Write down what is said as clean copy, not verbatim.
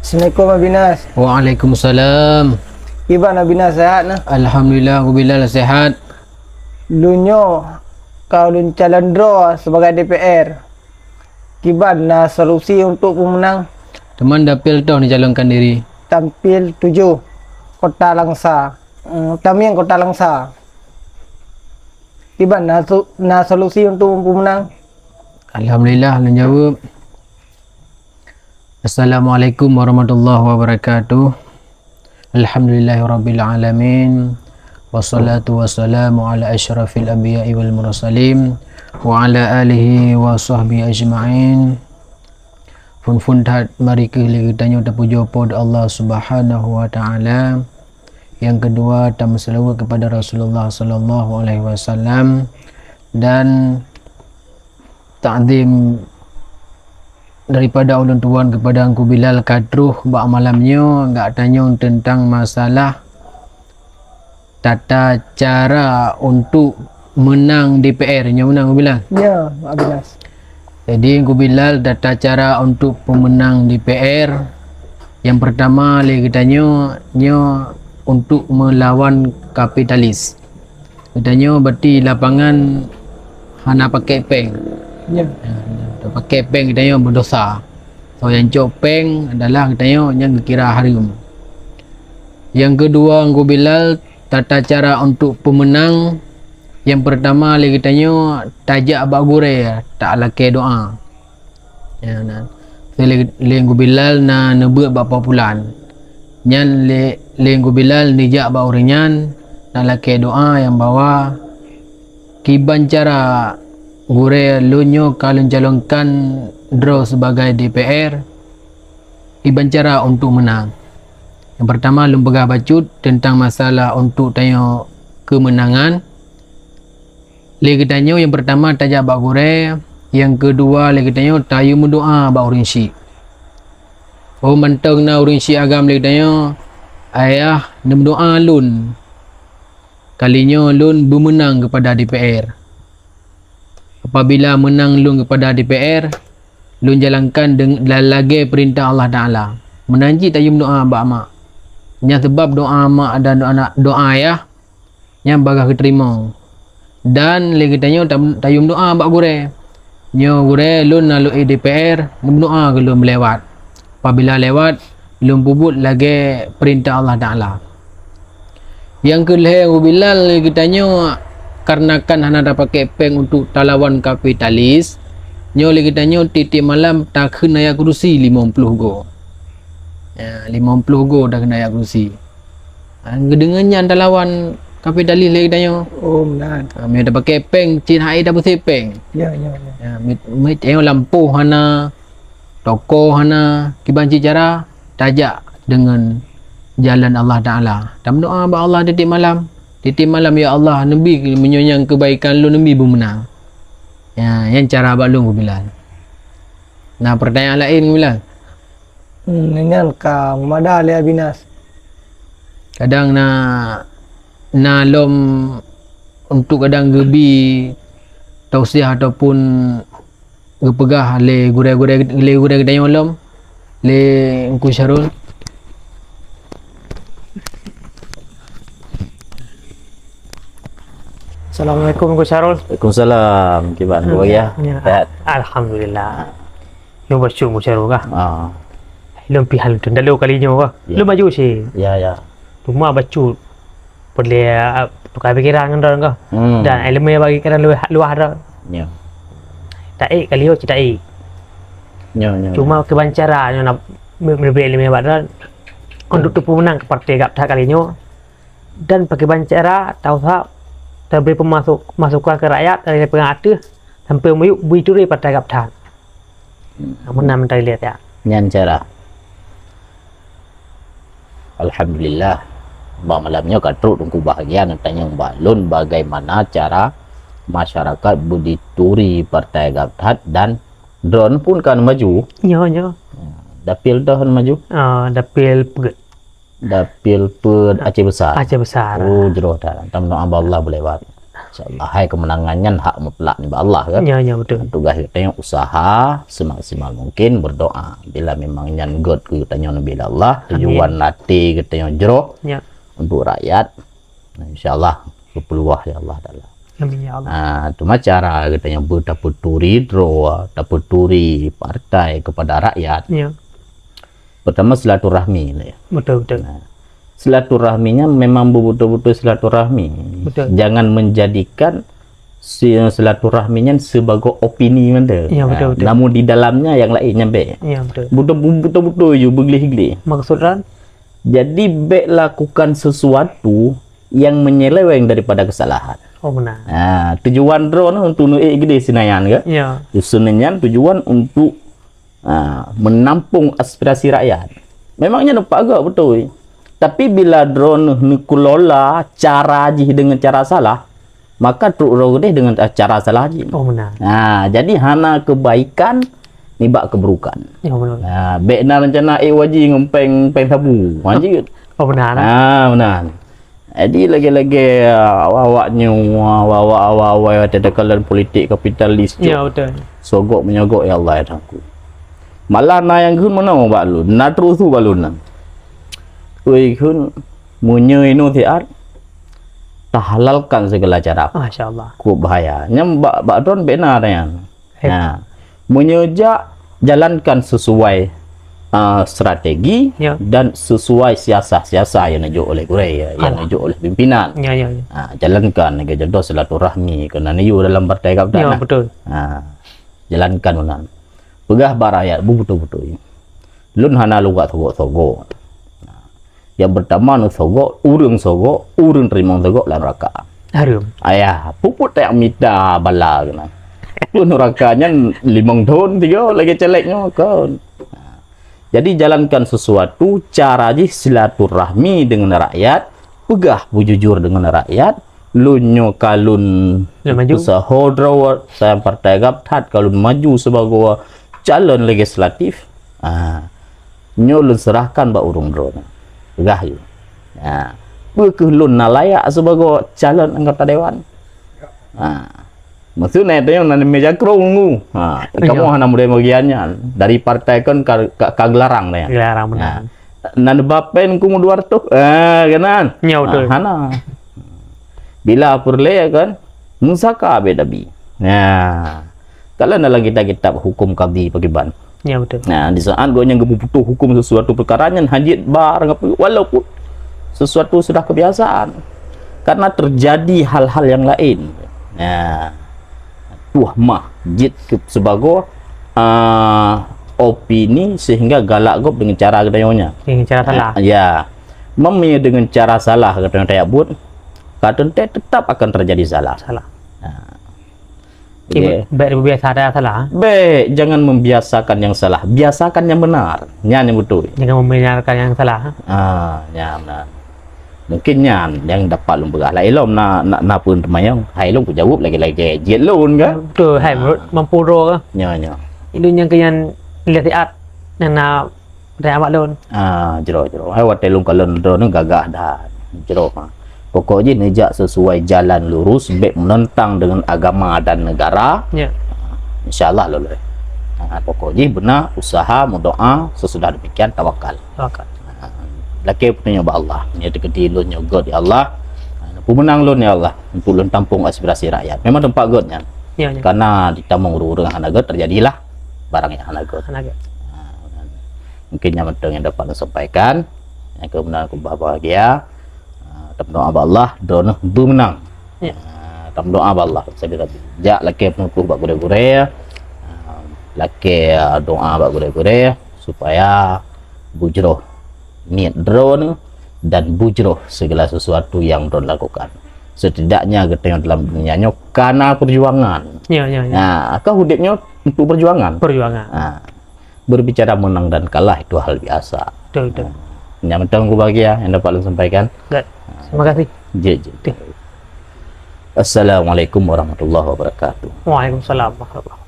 Assalamualaikum Abinas. Waalaikumsalam. Gimana Abinas, sehat nah? Alhamdulillah, aku Bilal sehat. Lunyo kau lun calon draw sebagai DPR. Gimana solusi untuk pemenang Teman dapil tau ni calonkan diri. tampil 7 Kota Langsa. Tamiang Kota Langsa. Gimana solusi untuk pemenang? Alhamdulillah, lu jawab. Assalamualaikum warahmatullahi wabarakatuh. Alhamdulillahirabbil alamin. Wassalatu wassalamu ala asyrafil anbiya'i wal mursalin wa ala alihi wa sahbihi ajma'in. Fun tat mari kita tanya terpuji pada Allah Subhanahu wa taala. Yang kedua, tamu selawat kepada Rasulullah sallallahu alaihi wasallam dan ta'zim daripada ulun tuan kepada Angku Bilal Kadruh bak malamnya enggak tanya tentang masalah tata cara untuk menang DPR nya menang Angku Bilal. Ya, Abinas. Jadi Angku Bilal tata cara untuk pemenang DPR yang pertama lagi tanya untuk melawan kapitalis. Katanya berarti lapangan hana pakai peng. Ya. Pakai peng katanya berdosa. So yang cok peng adalah katanya yang kira haram. Yang kedua Angku Bilal tata cara untuk pemenang yang pertama lagi tanya tajak abak gure tak laki doa. Ya nah. Angku Bilal na nebuat bak populan. Nyan Angku Bilal nijak bak urinyan na laki doa yang bawa kiban cara gure lunyo kalau calonkan draw sebagai DPR kiban cara untuk menang. Yang pertama lum pegah bacut tentang masalah untuk tanya kemenangan. Lagi tanya yang pertama tajak bak gure, yang kedua lagi tanya tayu mendoa bak urinsi. Oh mantang na urinsi agam lagi tanya ayah nem doa lun kalinya lun bermenang kepada DPR. Apabila menang lun kepada DPR, lun jalankan dengan lagi perintah Allah Ta'ala. Menanji tayyum doa bak mak. Yang sebab doa mak dan doa ayah yang bagah keterima. Dan lagi tanya tayyum doa bak gure. Nyo gure lun lalu DPR, doa ke lun melewat. Apabila lewat, lun pubut lagi perintah Allah Ta'ala. Yang kelihatan Bilal lagi tanya karena kan hana dapat pakai peng untuk talawan kapitalis nyo lagi tanya titik malam tak kena ayak kerusi 50 go ya 50 go dah kena ayak kerusi kedengannya talawan kapitalis lagi tanya benar. Dia dah pakai peng cin hai dah bersih peng Ya. mit lampu hana toko hana kibanci cara tajak dengan jalan Allah Ta'ala dan doa ba Allah titik malam ya Allah Nabi menyonyang kebaikan lu Nabi bermenang. Ya, yang cara abak lu Bilal. Nah, pertanyaan lain Bilal. Dengan ka mada le Abinas. Kadang na lom untuk kadang gebi tausiah ataupun gepegah le gure kadang lom le Engku Syarul. Assalamualaikum Engku Syarul. Waalaikumsalam. Gimana kau ya? Sehat. Alhamdulillah. Lu baca musyawarah kah? Ah. Lu pihal tu dalu kalinya kah? Ya. Lu maju sih. Ya. Rumah baca boleh tukar fikiran kan orang kah? Dan elemen bagi kan luar dah. Ya. Tak kali yo tak Ya. Cuma kebancara nak memberi elemen badan untuk tu pemenang ke partai gap tak kalinya. Dan pakai bancara tahu tak terberi masukan ke rakyat dari pengatur sampai muyuk buituri partai gap tak. Menang mentari lihat ya. Nyan cara. Alhamdulillah. Bang malamnya katruk tunggu bahagia nak tanya Mbak Lun bagaimana cara masyarakat budituri partai Gaptat dan drone pun kan maju. Ya. Dapil dah maju. Dapil pegat. Dapil per Aceh Besar. Aceh Besar. Oh jeroh dah. Tam no Allah boleh buat. insyaallah hai kemenangannya hak mutlak ni Allah kan. Ya betul. Tugas kita yang usaha semaksimal mungkin, berdoa bila memang nyan god kita nyon bila Allah tujuan nanti kita yang jero Ya. untuk rakyat. Nah, insyaallah kepeluah ya Allah taala. Amin ya Allah. Nah, cuma cara kita yang bertaputuri draw, taputuri partai kepada rakyat. Ya. Pertama silaturahmi lah ya. Betul. Silaturahminya memang betul-betul silaturahmi. Betul. Jangan menjadikan silaturahminya sebagai opini mana. Ya, betul. Namun di dalamnya yang lain nyampe. Ya betul. Betul-betul you beglih-glih. Maksudnya Jadi baik lakukan sesuatu yang menyeleweng daripada kesalahan. oh benar. Nah, tujuan drone untuk nuik gede sinayan ke? Ya. Sebenarnya tujuan untuk menampung aspirasi rakyat. Memangnya nampak agak betul. Tapi bila drone nikulola cara je dengan cara salah, maka truk gede dengan cara salah je. Oh benar. Nah, jadi hana kebaikan nibak keburukan. Ya benar. Nah, baik na rencana waji ngempeng peng sabu. Wajib. Oh benar. Benar. Jadi lagi-lagi awaknya awak tedakalan politik kapitalis. Ya betul. Sogok menyogok ya Allah ya aku. Malah na yang kun mana mau balun. Na terus tu balun. Oi kun munye ino tiat tahalalkan segala cara. Masya Allah. Ku bahaya. Nyam bak don benar yang. Hep. Nah, menyeja jalankan sesuai strategi Ya. dan sesuai siasat-siasat yang dijuk oleh Kurai, yang dijuk oleh pimpinan. Ya. Jalankan ke jodoh silaturahmi kena niu dalam partai kapten. Ya betul. Jalankan unan. Pegah barayat betul-betul. Lun hana lugat sogok-sogok. Yang pertama nu sogok, urung terima sogok lan raka. Harum. Ayah, puput tak minta bala kena. Pun rakanya 5 tahun 3 lagi celeknya kan. Jadi jalankan sesuatu cara je silaturahmi dengan rakyat, pegah bujujur dengan rakyat, lunyo kalun maju. Sahodra saya partai gaptat kalun maju sebagai calon legislatif. Nyolun serahkan ba urung drone. Pegah you. Bekelun nalayak sebagai calon anggota dewan. Maksudnya itu yang nanti meja kerungu. Kamu hanya mulai bagiannya dari partai kan kaglarang ya. Dilarang benar. Nanti bapen kumu 200. Kanan. Ya betul. Hana. Bila perle kan musaka beda bi. Kalau dalam kitab hukum qadhi pakiban. Ya betul. Nah, di saat gue yang butuh hukum sesuatu perkaranya hajit barang apa walaupun sesuatu sudah kebiasaan. Karena terjadi hal-hal yang lain. Tuh mah jit sebagai opini sehingga galak gop dengan cara kedayonya. Dengan cara salah. Ya. Memilih dengan cara salah kata saya pun kata tetap akan terjadi salah. Baik biasa ada salah. Baik, jangan membiasakan yang salah, biasakan yang benar. Yang betul. Jangan membenarkan yang salah. Ya benar. Mungkin yang dapat lum begah lai lom na pun temayang hai lom ku jawab lagi jet lun ke. Betul, hai mampu ro ke. Nya. Itu yang kian lihat iat yang na dah awak lun. Jero. Hai wat telung kalon drone gagah dah. Jero. Pokoknya nejak sesuai jalan lurus, baik menentang dengan agama dan negara. Ya. InsyaAllah lulus. Pokoknya benar usaha, berdoa, sesudah demikian tawakal. Laki punya Allah. Ni dekati lun nya God ya Allah. Pemenang lun ya Allah untuk lun tampung aspirasi rakyat. Memang tempat Godnya. Ya. Karena ditamung urung hana God terjadilah barang yang hana God. Mungkin yang penting yang dapat disampaikan. Yang kemudian aku bahagia. Doa Allah drone bermenang. Doa Allah saya tadi. Jak laki penuh bak gure-gure. Laki doa bak gure-gure supaya bujroh niat drone dan bujroh segala sesuatu yang drone lakukan. Setidaknya kita yang dalam dunianya karena perjuangan. Ya. Kau hidupnya untuk perjuangan. Berbicara menang dan kalah itu hal biasa. Betul. Yang penting aku bahagia yang dapat lu sampaikan. Terima kasih. Assalamualaikum warahmatullahi wabarakatuh. Waalaikumsalam warahmatullahi wabarakatuh.